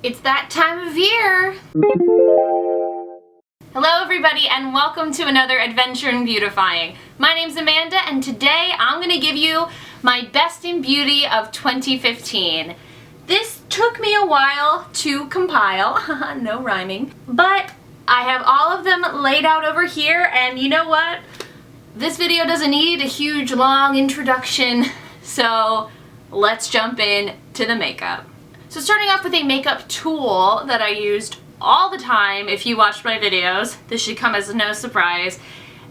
It's that time of year! Hello everybody and welcome to another adventure in beautifying. My name's Amanda and today I'm going to give you my best in beauty of 2015. This took me a while to compile, no rhyming, but I have all of them laid out over here, and you know what? This video doesn't need a huge long introduction, so let's jump in to the makeup. So starting off with a makeup tool that I used all the time. If you watched my videos, this should come as no surprise.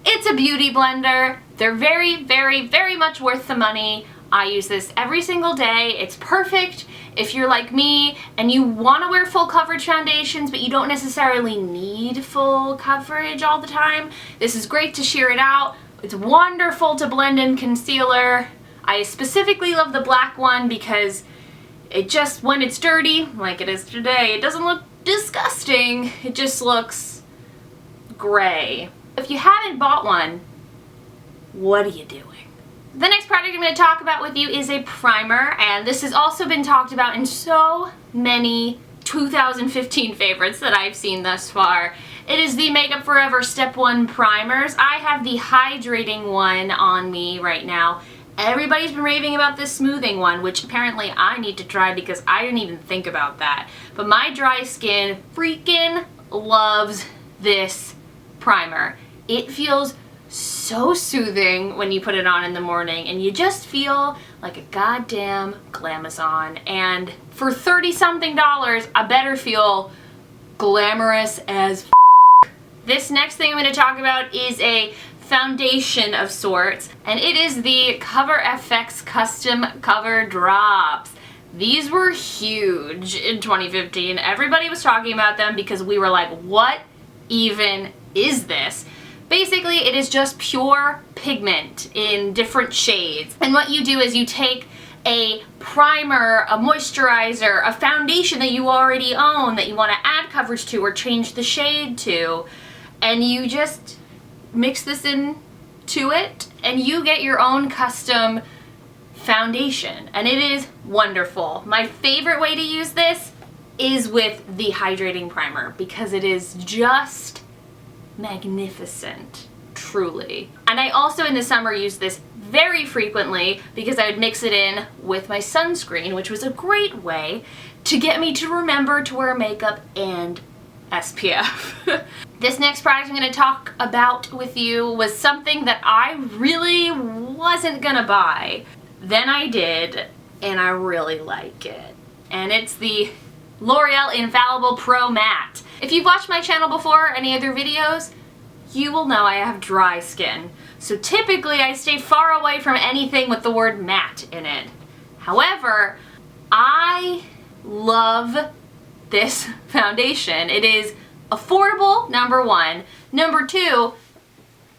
It's a beauty blender. They're very much worth the money. I use this every single day. It's perfect if you're like me and you want to wear full coverage foundations, but you don't necessarily need full coverage all the time. This is great to sheer it out. It's wonderful to blend in concealer. I specifically love the black one because it just, when it's dirty, like it is today, it doesn't look disgusting. It just looks gray. If you haven't bought one, what are you doing? The next product I'm going to talk about with you is a primer, and this has also been talked about in so many 2015 favorites that I've seen thus far. It is the Makeup Forever Step 1 primers. I have the hydrating one on me right now. Everybody's been raving about this smoothing one, which apparently I need to try because I didn't even think about that. But my dry skin freaking loves this primer. It feels so soothing when you put it on in the morning, and you just feel like a goddamn glamazon. And for $30-something, I better feel glamorous as f***. This next thing I'm going to talk about is a foundation of sorts, and it is the Cover FX Custom Cover Drops. These were huge in 2015. Everybody was talking about them because we were like, what even is this? Basically, it is just pure pigment in different shades. And what you do is you take a primer, a moisturizer, a foundation that you already own that you want to add coverage to or change the shade to, and you just mix this in to it and you get your own custom foundation, and it is wonderful. My favorite way to use this is with the hydrating primer because it is just magnificent, truly. And I also in the summer use this very frequently because I would mix it in with my sunscreen, which was a great way to get me to remember to wear makeup and SPF. This next product I'm going to talk about with you was something that I really wasn't gonna buy. Then I did, and I really like it. And it's the L'Oreal Infallible Pro Matte. If you've watched my channel before, any other videos, you will know I have dry skin. So typically I stay far away from anything with the word matte in it. However, I love this foundation. It is affordable, number one. Number two,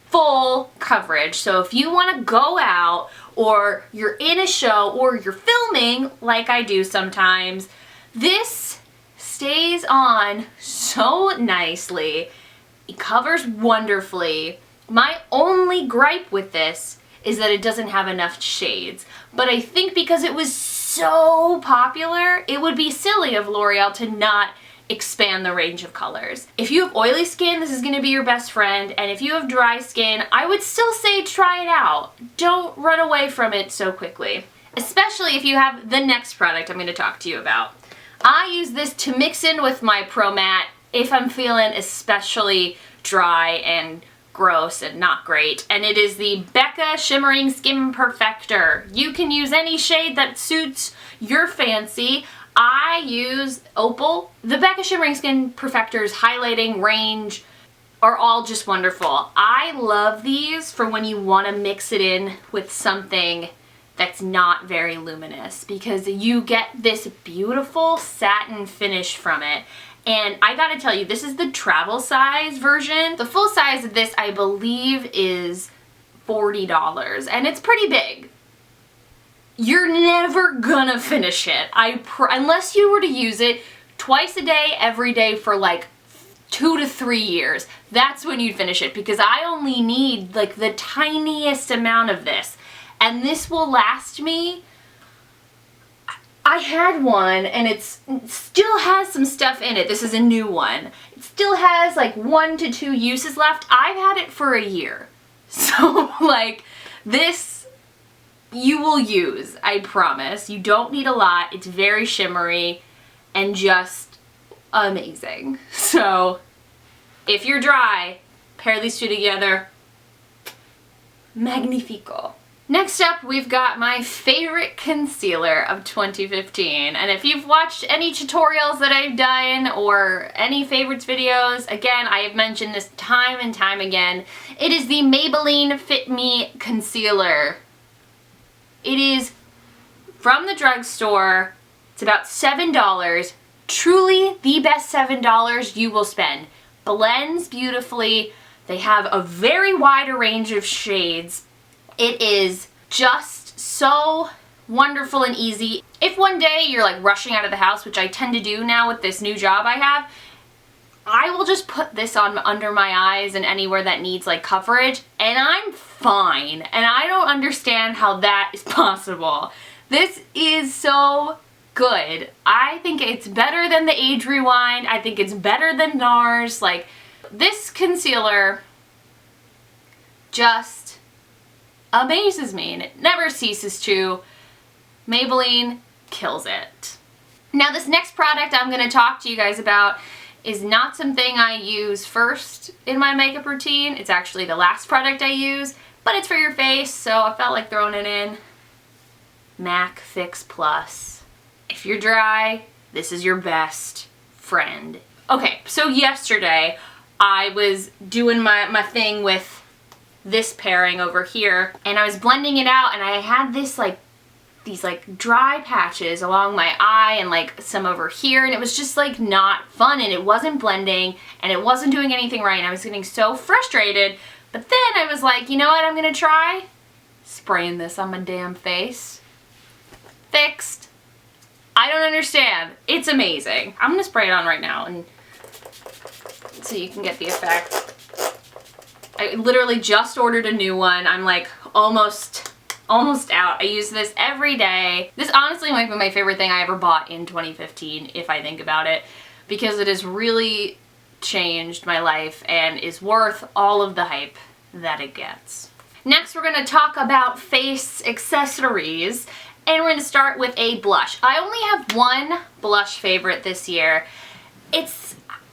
full coverage. So if you want to go out or you're in a show or you're filming like I do sometimes, this stays on so nicely. It covers wonderfully. My only gripe with this is that it doesn't have enough shades. But I think because it was so popular, it would be silly of L'Oreal to not expand the range of colors. If you have oily skin, this is going to be your best friend, and if you have dry skin, I would still say try it out. Don't run away from it so quickly, especially if you have the next product I'm going to talk to you about. I use this to mix in with my Pro Matte if I'm feeling especially dry and gross and not great, and it is the Becca Shimmering Skin Perfector. You can use any shade that suits your fancy. I use Opal. The Becca Shimmering Skin Perfector's highlighting range are all just wonderful. I love these for when you want to mix it in with something that's not very luminous because you get this beautiful satin finish from it. And I gotta tell you, this is the travel size version. The full size of this, I believe, is $40, and it's pretty big. You're never gonna finish it. Unless you were to use it twice a day, every day for like 2 to 3 years. That's when you'd finish it, because I only need like the tiniest amount of this. And this will last me I had one and it still has some stuff in it. This is a new one. It still has like 1 to 2 uses left. I've had it for a year. So like this you will use, I promise. You don't need a lot. It's very shimmery and just amazing. So if you're dry, pair these two together. Magnifico. Next up, we've got my favorite concealer of 2015. And if you've watched any tutorials that I've done or any favorites videos, again, I have mentioned this time and time again. It is the Maybelline Fit Me Concealer. It is from the drugstore. It's about $7. Truly the best $7 you will spend. Blends beautifully. They have a very wide range of shades. It is just so wonderful and easy. If one day you're like rushing out of the house, which I tend to do now with this new job I have, I will just put this on under my eyes and anywhere that needs like coverage and I'm fine. And I don't understand how that is possible. This is so good. I think it's better than the Age Rewind. I think it's better than NARS. Like, this concealer just amazes me and it never ceases to. Maybelline kills it. Now this next product I'm going to talk to you guys about is not something I use first in my makeup routine. It's actually the last product I use, but it's for your face, so I felt like throwing it in. MAC Fix Plus. If you're dry, this is your best friend. Okay, so yesterday I was doing my thing with this pairing over here and I was blending it out and I had this like these like dry patches along my eye and like some over here and it was just like not fun and it wasn't blending and it wasn't doing anything right and I was getting so frustrated. But then I was like, you know what I'm gonna try? Spraying this on my damn face. Fixed. I don't understand. It's amazing. I'm gonna spray it on right now and so you can get the effect. I literally just ordered a new one. I'm like almost out. I use this every day. This honestly might be my favorite thing I ever bought in 2015 if I think about it, because it has really changed my life and is worth all of the hype that it gets. Next we're going to talk about face accessories and we're going to start with a blush. I only have one blush favorite this year.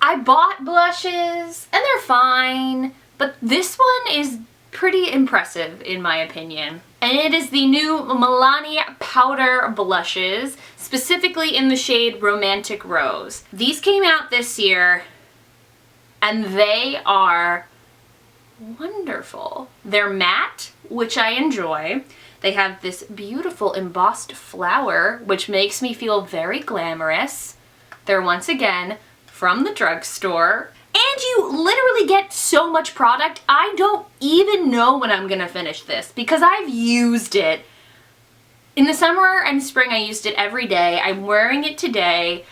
I bought blushes and they're fine. But this one is pretty impressive in my opinion. And it is the new Milani Powder Blushes, specifically in the shade Romantic Rose. These came out this year and they are wonderful. They're matte, which I enjoy. They have this beautiful embossed flower, which makes me feel very glamorous. They're once again from the drugstore. And you literally get so much product, I don't even know when I'm gonna finish this because I've used it. In the summer and spring I used it every day. I'm wearing it today.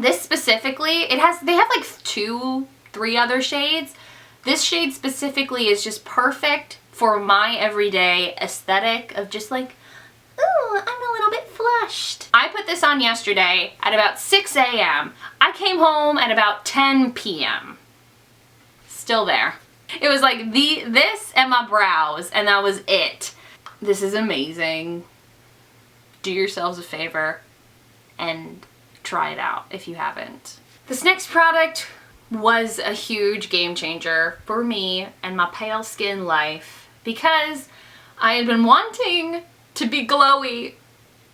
This specifically, they have like 2, 3 other shades. This shade specifically is just perfect for my everyday aesthetic of just like, ooh, I'm a little bit flushed. I put this on yesterday at about 6 a.m. I came home at about 10 p.m. Still there. It was like this and my brows and that was it. This is amazing. Do yourselves a favor and try it out if you haven't. This next product was a huge game changer for me and my pale skin life because I had been wanting to be glowy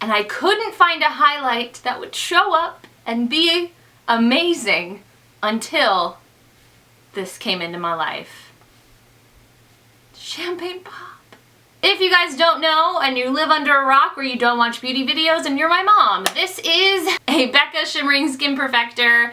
and I couldn't find a highlight that would show up and be amazing until this came into my life. Champagne Pop. If you guys don't know and you live under a rock or you don't watch beauty videos and you're my mom, this is a Becca Shimmering Skin Perfector.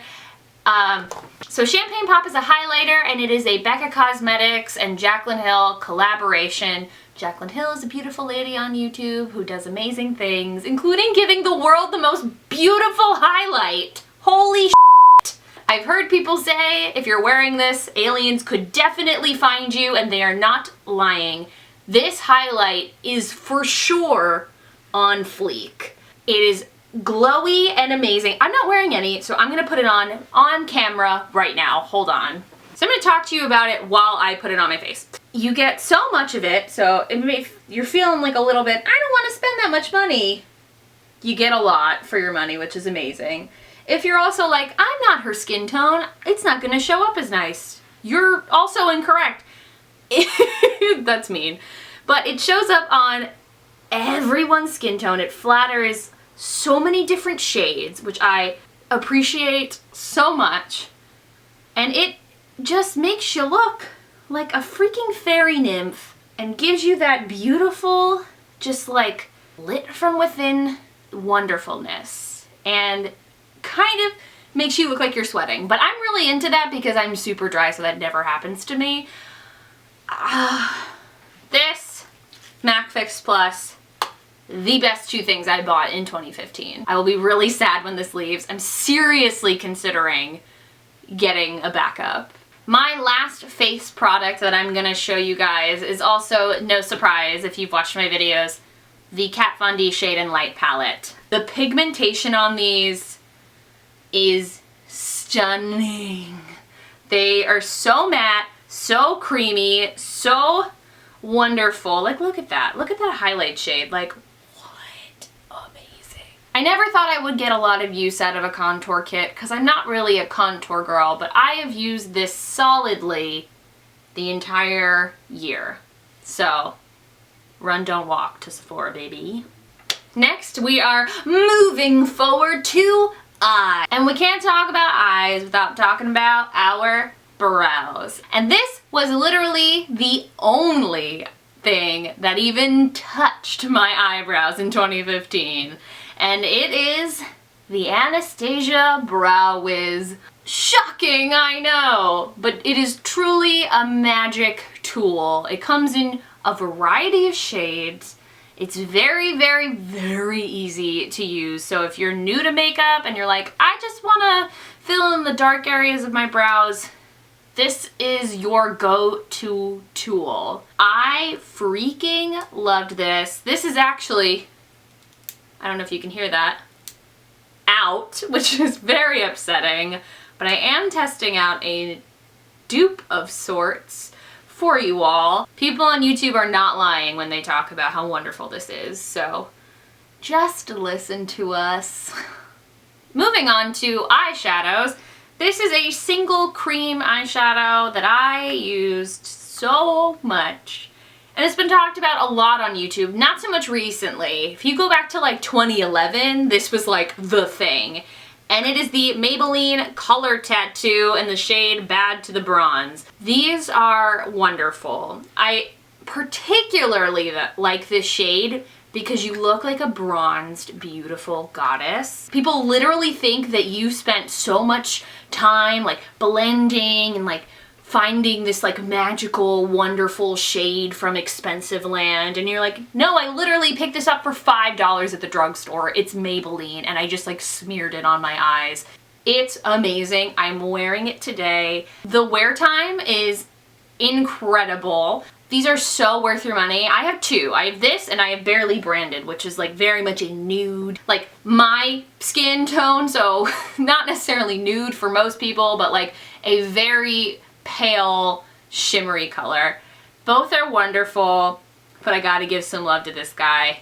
So Champagne Pop is a highlighter and it is a Becca Cosmetics and Jaclyn Hill collaboration. Jaclyn Hill is a beautiful lady on YouTube who does amazing things, including giving the world the most beautiful highlight. Holy shit! I've heard people say if you're wearing this, aliens could definitely find you, and they are not lying. This highlight is for sure on fleek. It is glowy and amazing. I'm not wearing any, so I'm gonna put it on camera right now. Hold on. So I'm gonna talk to you about it while I put it on my face. You get so much of it, so if you're feeling like a little bit, I don't wanna spend that much money, you get a lot for your money, which is amazing. If you're also like, I'm not her skin tone, it's not gonna show up as nice, you're also incorrect. That's mean. But it shows up on everyone's skin tone. It flatters so many different shades, which I appreciate so much. And it just makes you look like a freaking fairy nymph and gives you that beautiful, just like lit from within wonderfulness. And kind of makes you look like you're sweating. But I'm really into that because I'm super dry, so that never happens to me. This MAC Fix Plus, the best two things I bought in 2015. I will be really sad when this leaves. I'm seriously considering getting a backup. My last face product that I'm gonna show you guys is also, no surprise if you've watched my videos, the Kat Von D Shade and Light palette. The pigmentation on these is stunning. They are so matte, so creamy, so wonderful. Like, look at that. Look at that highlight shade. Like, what? Amazing. I never thought I would get a lot of use out of a contour kit because I'm not really a contour girl, but I have used this solidly the entire year. So, run, don't walk to Sephora, baby. Next, we are moving forward to eyes. And we can't talk about eyes without talking about our brows. And this was literally the only thing that even touched my eyebrows in 2015. And it is the Anastasia Brow Wiz. Shocking, I know, but it is truly a magic tool. It comes in a variety of shades. It's very, very, very easy to use. So if you're new to makeup and you're like, I just want to fill in the dark areas of my brows, this is your go-to tool. I freaking loved this. This is actually, I don't know if you can hear that, out, which is very upsetting, but I am testing out a dupe of sorts for you all. People on YouTube are not lying when they talk about how wonderful this is, so just listen to us. Moving on to eyeshadows. This is a single cream eyeshadow that I used so much. And it's been talked about a lot on YouTube, not so much recently. If you go back to like 2011, this was like the thing. And it is the Maybelline Color Tattoo in the shade Bad to the Bronze. These are wonderful. I particularly like this shade because you look like a bronzed, beautiful goddess. People literally think that you spent so much time like blending and like finding this like magical, wonderful shade from expensive land, and you're like, no, I literally picked this up for $5 at the drugstore. It's Maybelline, and I just like smeared it on my eyes. It's amazing. I'm wearing it today. The wear time is incredible. These are so worth your money. I have two. I have this and I have Barely Branded, which is like very much a nude, like my skin tone, so not necessarily nude for most people, but like a very pale, shimmery color. Both are wonderful, but I gotta give some love to this guy.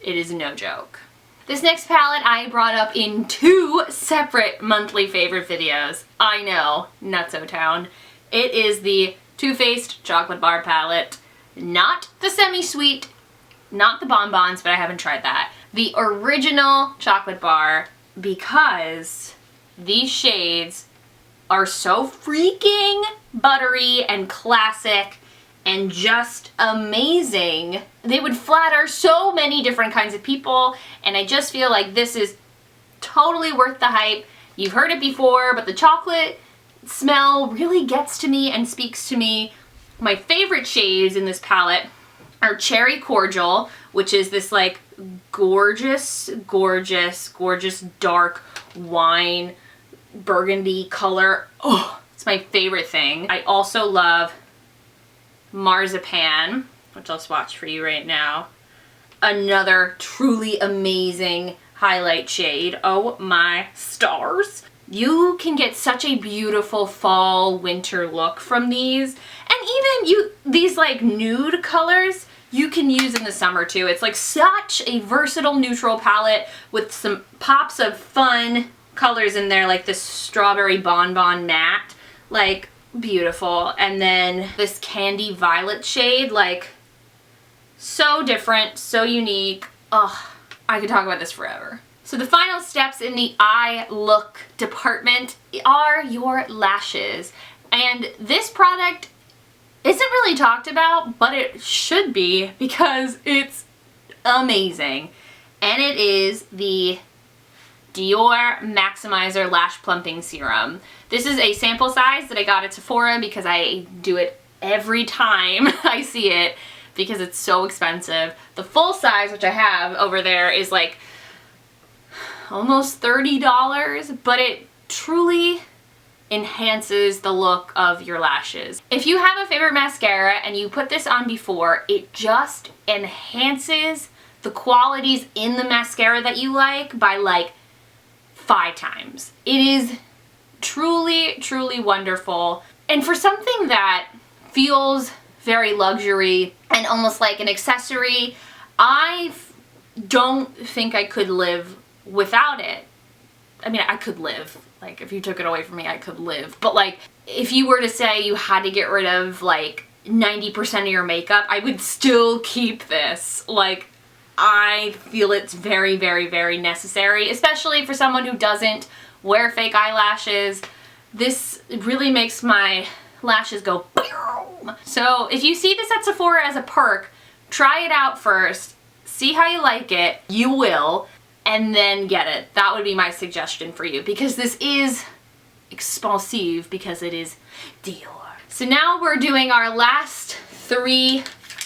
It is no joke. This next palette I brought up in 2 separate monthly favorite videos. I know, Nutso Town. It is the Too Faced Chocolate Bar Palette. Not the semi-sweet, not the bonbons, but I haven't tried that. The original chocolate bar, because these shades are so freaking buttery and classic and just amazing. They would flatter so many different kinds of people, and I just feel like this is totally worth the hype. You've heard it before, but the chocolate smell really gets to me and speaks to me. My favorite shades in this palette are Cherry Cordial, which is this like gorgeous, gorgeous, gorgeous dark wine burgundy color. Oh, it's my favorite thing. I also love Marzipan, which I'll swatch for you right now. Another truly amazing highlight shade. Oh my stars. You can get such a beautiful fall winter look from these. And even these like nude colors you can use in the summer too. It's like such a versatile neutral palette with some pops of fun colors in there, like this strawberry bonbon matte, like beautiful. And then this candy violet shade, like so different, so unique. Ugh, I could talk about this forever. So the final steps in the eye look department are your lashes. And this product isn't really talked about, but it should be because it's amazing. And it is the Dior Maximizer Lash Plumping Serum. This is a sample size that I got at Sephora because I do it every time I see it because it's so expensive. The full size, which I have over there, is like almost $30, but it truly enhances the look of your lashes. If you have a favorite mascara and you put this on before, it just enhances the qualities in the mascara that you like by like 5 times. It is truly, truly wonderful. And for something that feels very luxury and almost like an accessory, I don't think I could live without it. I mean, I could live. Like, if you took it away from me, I could live. But like, if you were to say you had to get rid of like 90% of your makeup, I would still keep this. Like, I feel it's very, very, very necessary, especially for someone who doesn't wear fake eyelashes. This really makes my lashes go boom. So if you see this at Sephora as a perk, try it out first, see how you like it, you will, and then get it. That would be my suggestion for you, because this is expensive because it is Dior. So now we're doing our last 3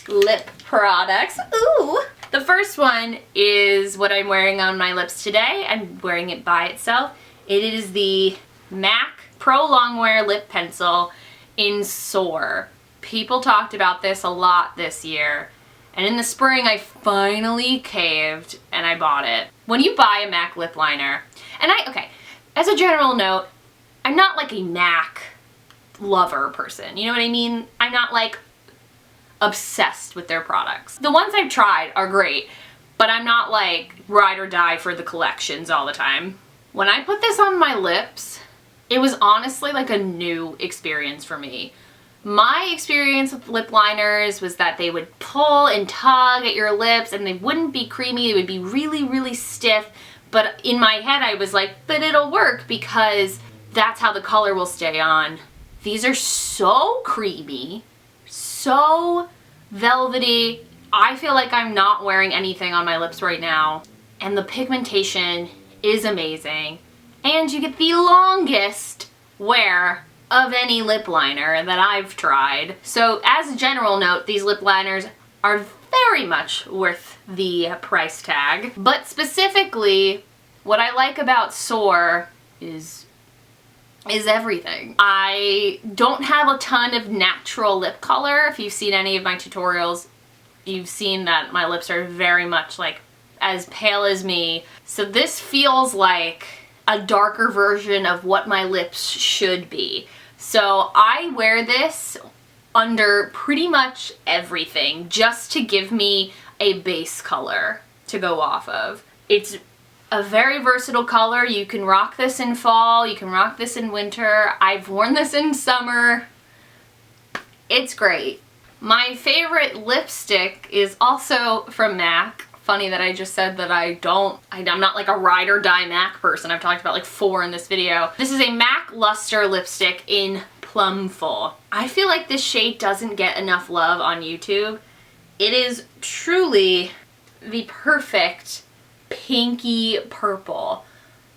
lip products. Ooh! The first one is what I'm wearing on my lips today. I'm wearing it by itself. It is the MAC Pro Longwear Lip Pencil in Soar. People talked about this a lot this year, and in the spring I finally caved and I bought it. When you buy a MAC lip liner, and okay, as a general note, I'm not like a MAC lover person, you know what I mean? I'm not like obsessed with their products. The ones I've tried are great, but I'm not like ride or die for the collections all the time. When I put this on my lips, it was honestly like a new experience for me. My experience with lip liners was that they would pull and tug at your lips and they wouldn't be creamy, they would be really, really stiff. But in my head I was like, but it'll work because that's how the color will stay on. These are so creamy, so velvety. I feel like I'm not wearing anything on my lips right now. And the pigmentation is amazing. And you get the longest wear of any lip liner that I've tried. So as a general note, these lip liners are very much worth the price tag. But specifically, what I like about Soar is everything. I don't have a ton of natural lip color. If you've seen any of my tutorials, you've seen that my lips are very much like as pale as me. So this feels like a darker version of what my lips should be. So I wear this under pretty much everything just to give me a base color to go off of. It's a very versatile color. You can rock this in fall, you can rock this in winter. I've worn this in summer. It's great. My favorite lipstick is also from MAC. Funny that I just said that I'm not like a ride or die MAC person. I've talked about like 4 in this video. This is a MAC Luster lipstick in Plumful. I feel like this shade doesn't get enough love on YouTube. It is truly the perfect pinky purple.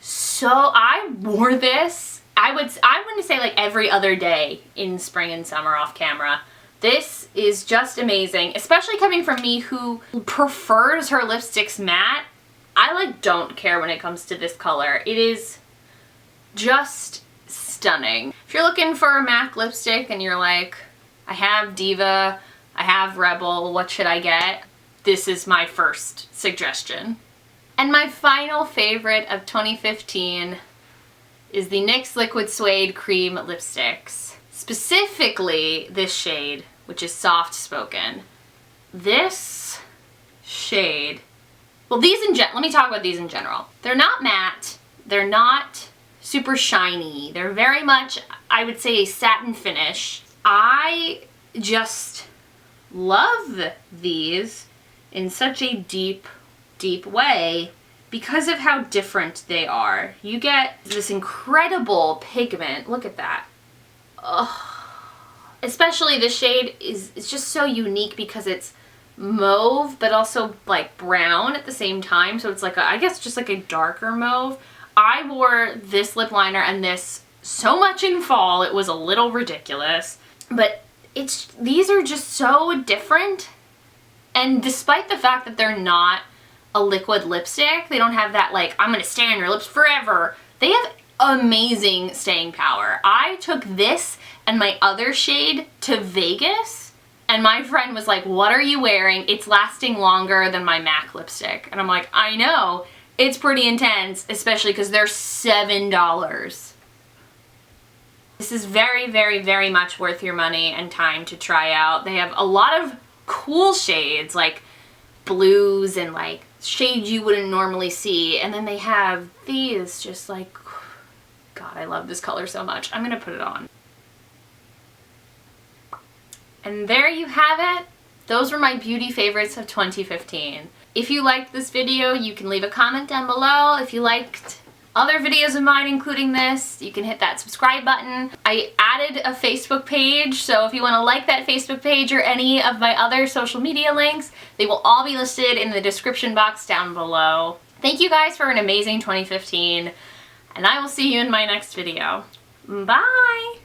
So I wore this, I'm gonna say like every other day in spring and summer off camera. This is just amazing, especially coming from me who prefers her lipsticks matte. I like don't care when it comes to this color. It is just stunning. If you're looking for a MAC lipstick and you're like, I have Diva, I have Rebel. What should I get? This is my first suggestion. And my final favorite of 2015 is the NYX Liquid Suede Cream Lipsticks. Specifically this shade, which is Soft Spoken. This shade, well, let me talk about these in general. They're not matte, they're not super shiny, they're very much, I would say, a satin finish. I just love these in such a deep, deep way because of how different they are. You get this incredible pigment, look at that. Oh, especially this shade it's just so unique because it's mauve but also like brown at the same time, so it's like I guess just like a darker mauve. I wore this lip liner and this so much in fall, it was a little ridiculous, but these are just so different. And despite the fact that they're not a liquid lipstick, they don't have that like, I'm gonna stay on your lips forever. They have amazing staying power. I took this and my other shade to Vegas, and my friend was like, what are you wearing? It's lasting longer than my MAC lipstick. And I'm like, I know, it's pretty intense, especially because they're $7. This is very, very, very much worth your money and time to try out. They have a lot of cool shades, like blues and like shades you wouldn't normally see. And then they have these just like, God, I love this color so much. I'm gonna put it on. And there you have it. Those were my beauty favorites of 2015. If you liked this video, you can leave a comment down below. If you liked other videos of mine, including this, you can hit that subscribe button. I added a Facebook page, so if you want to like that Facebook page or any of my other social media links, they will all be listed in the description box down below. Thank you guys for an amazing 2015, and I will see you in my next video. Bye!